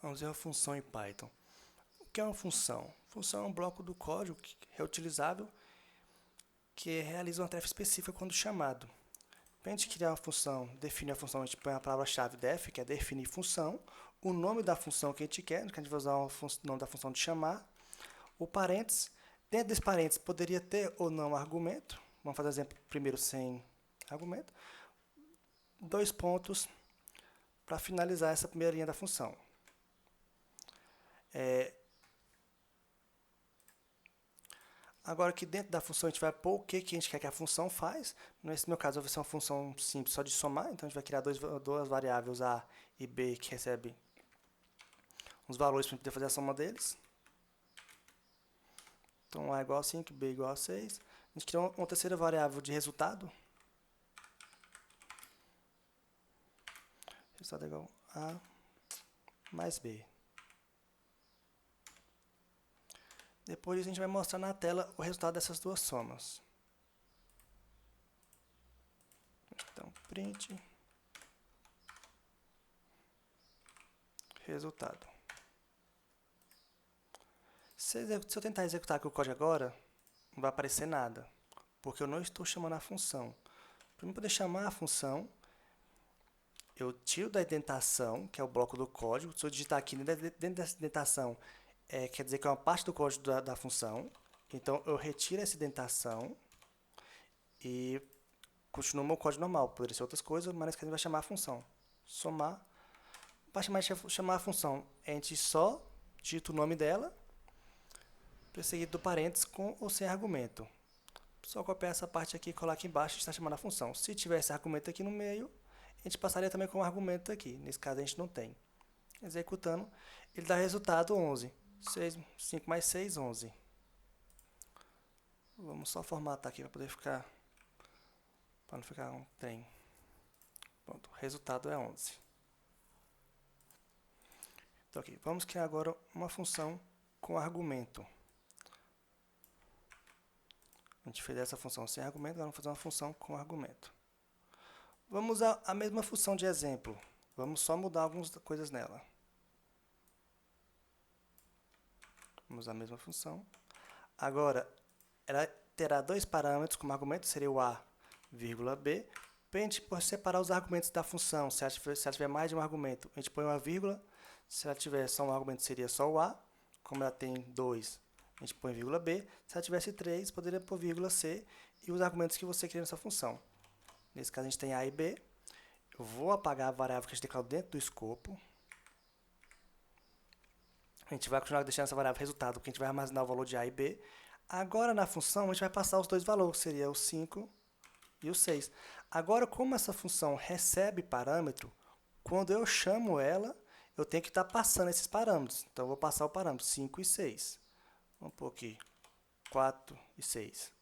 Vamos ver a função em Python. O que é uma função? Função é um bloco do código reutilizável que realiza uma tarefa específica quando chamado. Para a gente criar uma função, definir a função, a gente põe a palavra-chave def, que é definir função, o nome da função que a gente quer, que a gente vai usar o nome da função de chamar, o parênteses. Dentro desse parênteses poderia ter ou não argumento. Vamos fazer exemplo primeiro sem argumento. 2 pontos para finalizar essa primeira linha da função. Agora aqui dentro da função a gente vai pôr o que a gente quer que a função faz. Nesse meu caso vai ser uma função simples só de somar, então a gente vai criar duas variáveis A e B que recebem os valores para a gente poder fazer a soma deles. Então A é igual a 5, B é igual a 6. A gente cria uma terceira variável de resultado. Resultado é igual a A mais B. Depois a gente vai mostrar na tela o resultado dessas duas somas. Então, print resultado. Se eu tentar executar aqui o código agora, não vai aparecer nada, porque eu não estou chamando a função. Para eu poder chamar a função, eu tiro da indentação, que é o bloco do código. Se eu digitar aqui dentro dessa indentação, quer dizer que é uma parte do código da função. Então, eu retiro essa indentação e continuo o meu código normal. Poderia ser outras coisas, mas a gente vai chamar a função. Somar. Para chamar a função, a gente só digita o nome dela, seguido do parênteses com ou sem argumento. Só copiar essa parte aqui e colar aqui embaixo e está chamando a função. Se tivesse argumento aqui no meio, a gente passaria também com um argumento aqui. Nesse caso a gente não tem. Executando, ele dá resultado 11. 5 mais 6, 11. Vamos só formatar aqui para poder ficar... para não ficar um trem. Pronto, o resultado é 11. Então aqui, vamos criar agora uma função com argumento. A gente fez essa função sem argumento, agora vamos fazer uma função com argumento. Vamos usar a mesma função de exemplo. Vamos só mudar algumas coisas nela. Vamos usar a mesma função. Agora, ela terá dois parâmetros como argumento, seria o A, vírgula B. Para a gente separar os argumentos da função, se ela tiver mais de um argumento, a gente põe uma vírgula. Se ela tiver só um argumento, seria só o A. Como ela tem 2, a gente põe vírgula B. Se ela tivesse 3, poderia pôr vírgula C e os argumentos que você cria nessa função. Nesse caso, a gente tem A e B. Eu vou apagar a variável que a gente declarou dentro do escopo. A gente vai continuar deixando essa variável resultado, porque a gente vai armazenar o valor de A e B. Agora, na função, a gente vai passar os dois valores, que seria o 5 e o 6. Agora, como essa função recebe parâmetro, quando eu chamo ela, eu tenho que estar passando esses parâmetros. Então, eu vou passar o parâmetro 5 e 6. Vamos pôr aqui 4 e 6.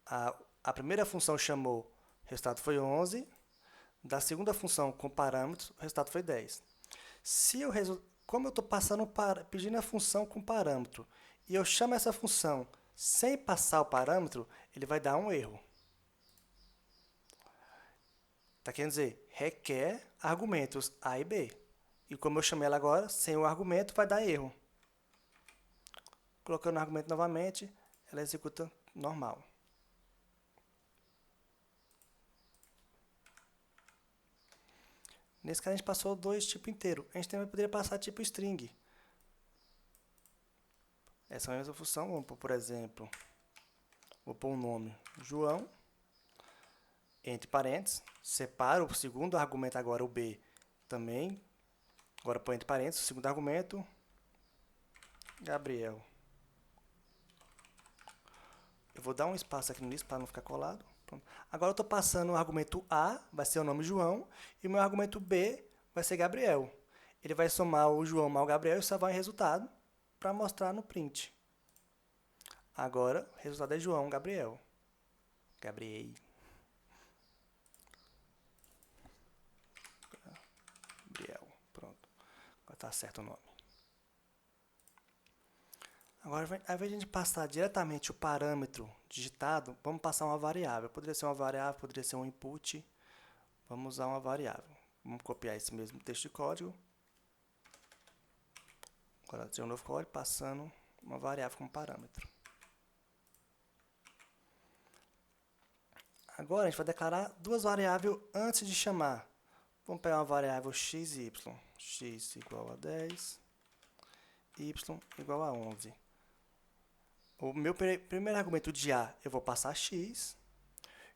A primeira função chamou, o resultado foi 11. Da segunda função com parâmetros, o resultado foi 10. Como eu estou pedindo a função com parâmetro e eu chamo essa função sem passar o parâmetro, ele vai dar um erro. Está querendo dizer, requer argumentos A e B. E como eu chamei ela agora, sem o argumento, vai dar erro. Colocando o argumento novamente, ela executa normal. Nesse caso, a gente passou dois tipos inteiros. A gente também poderia passar tipo string. Essa é a mesma função. Vamos pôr, por exemplo, vou pôr um nome, João, entre parênteses, separo o segundo argumento agora, o B, também. Agora põe entre parênteses, o segundo argumento, Gabriel. Eu vou dar um espaço aqui no início para não ficar colado. Pronto. Agora eu estou passando o argumento A, vai ser o nome João, e o meu argumento B vai ser Gabriel. Ele vai somar o João mais o Gabriel e salvar em resultado para mostrar no print. Agora, o resultado é João, Gabriel. Gabriel. Pronto. Agora está certo o nome. Agora, ao invés de a gente passar diretamente o parâmetro digitado, vamos passar uma variável. Poderia ser uma variável, poderia ser um input. Vamos usar uma variável. Vamos copiar esse mesmo texto de código. Agora, tem um novo código passando uma variável como parâmetro. Agora, a gente vai declarar duas variáveis antes de chamar. Vamos pegar uma variável x e y. X igual a 10, y igual a 11. O meu primeiro argumento de A, eu vou passar x.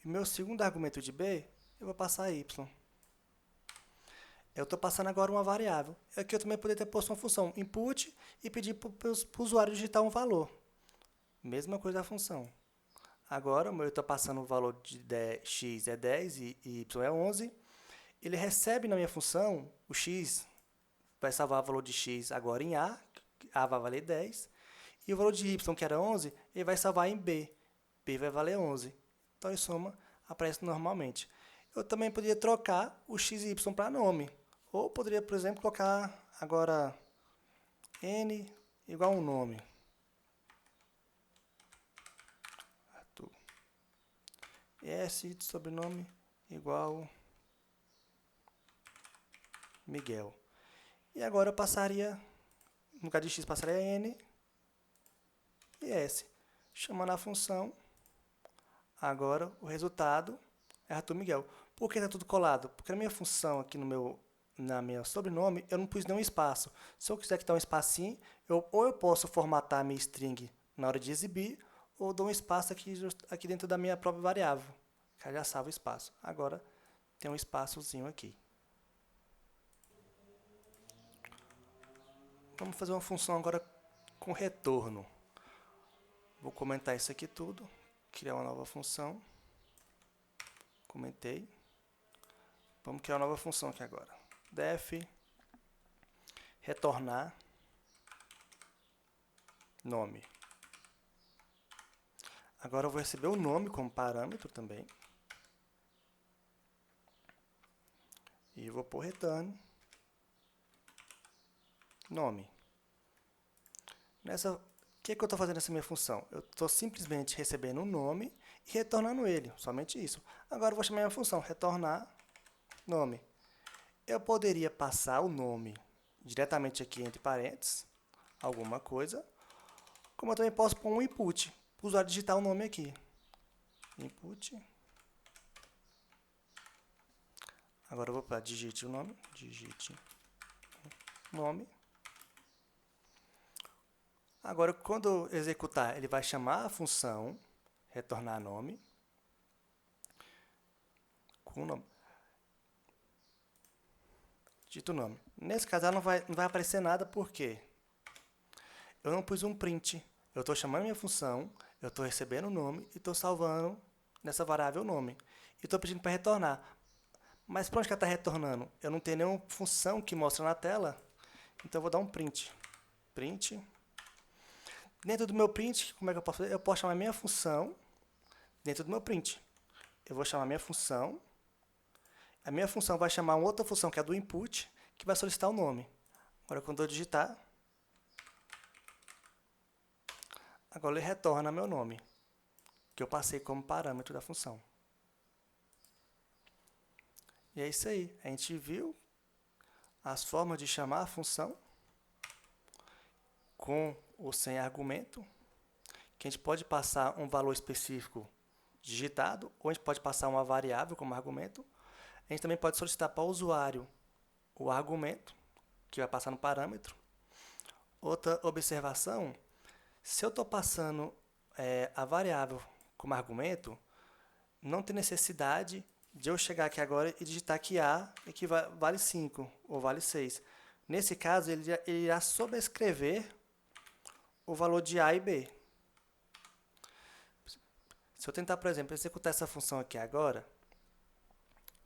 E o meu segundo argumento de B, eu vou passar y. Eu estou passando agora uma variável. Aqui eu também poderia ter posto uma função input e pedir para o usuário digitar um valor. Mesma coisa da função. Agora, eu estou passando o valor de x é 10 e y é 11. Ele recebe na minha função, o x vai salvar o valor de x agora em A vai valer 10. E o valor de y, que era 11, ele vai salvar em B vai valer 11. Então, em soma, aparece normalmente. Eu também poderia trocar o x e y para nome. Ou poderia, por exemplo, colocar agora n igual a um nome. Arthur. S de sobrenome igual Miguel. E agora eu passaria, no lugar de x, passaria n e s. Chamando a função, agora o resultado é Arthur Miguel. Por que está tudo colado? Porque na minha função, aqui na minha sobrenome, eu não pus nenhum espaço. Se eu quiser que dá um espacinho, ou eu posso formatar a minha string na hora de exibir, ou dou um espaço aqui dentro da minha própria variável, que já salva o espaço. Agora tem um espaçozinho aqui. Vamos fazer uma função agora com retorno. Vou comentar isso aqui tudo, criar uma nova função. Comentei. Vamos criar uma nova função aqui agora. Def retornar nome. Agora eu vou receber o nome como parâmetro também. E vou pôr return nome. O que eu estou fazendo nessa minha função? Eu estou simplesmente recebendo um nome e retornando ele, somente isso. Agora eu vou chamar minha função, retornar nome. Eu poderia passar o nome diretamente aqui entre parênteses, alguma coisa, como eu também posso pôr um input, para o usuário digitar o nome aqui. Input. Agora eu vou para digite o nome, Agora, quando eu executar, ele vai chamar a função retornar nome com o nome. Digita o nome. Nesse caso, ela não vai aparecer nada, porque eu não pus um print. Eu estou chamando minha função, eu estou recebendo o nome e estou salvando nessa variável nome. E estou pedindo para retornar. Mas para onde que ela está retornando? Eu não tenho nenhuma função que mostra na tela, então eu vou dar um print. Print. Dentro do meu print, como é que eu posso fazer? Eu posso chamar minha função dentro do meu print. Eu vou chamar minha função. A minha função vai chamar uma outra função, que é a do input, que vai solicitar o nome. Agora, quando eu digitar, agora ele retorna meu nome, que eu passei como parâmetro da função. E é isso aí. A gente viu as formas de chamar a função com ou sem argumento, que a gente pode passar um valor específico digitado, ou a gente pode passar uma variável como argumento. A gente também pode solicitar para o usuário o argumento, que vai passar no parâmetro. Outra observação, se eu estou passando a variável como argumento, não tem necessidade de eu chegar aqui agora e digitar que A vale 5 ou vale 6. Nesse caso, ele irá sobrescrever o valor de A e B. Se eu tentar, por exemplo, executar essa função aqui agora,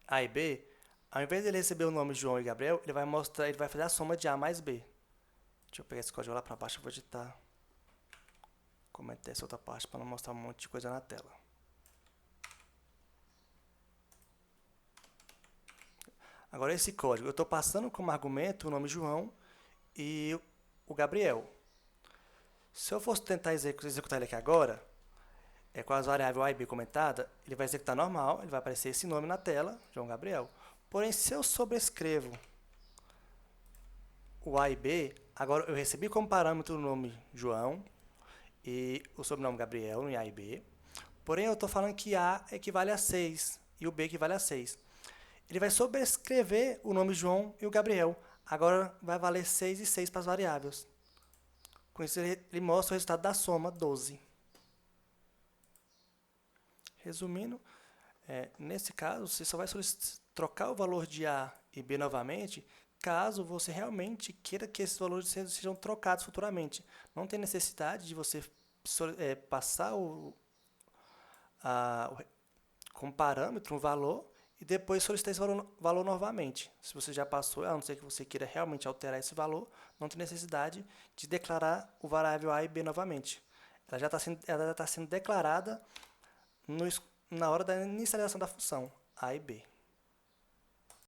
A e B, ao invés de ele receber o nome João e Gabriel, ele vai fazer a soma de A mais B. Deixa eu pegar esse código lá para baixo e vou editar. Comentar essa outra parte para não mostrar um monte de coisa na tela. Agora esse código, eu estou passando como argumento o nome João e o Gabriel. Se eu fosse tentar executar ele aqui agora, com as variáveis A e B comentada, ele vai executar normal, ele vai aparecer esse nome na tela, João Gabriel. Porém, se eu sobrescrevo o A e B, Agora, eu recebi como parâmetro o nome João e o sobrenome Gabriel, em A e B. Porém, eu estou falando que A equivale a 6 e o B equivale a 6. Ele vai sobrescrever o nome João e o Gabriel. Agora vai valer 6 e 6 para as variáveis. Com isso, ele mostra o resultado da soma, 12. Resumindo, nesse caso, você só vai trocar o valor de A e B novamente caso você realmente queira que esses valores sejam trocados futuramente. Não tem necessidade de você passar como parâmetro um valor e depois solicitar esse valor novamente. Se você já passou, a não ser que você queira realmente alterar esse valor, não tem necessidade de declarar o variável A e B novamente. Ela já está sendo declarada na hora da inicialização da função A e B.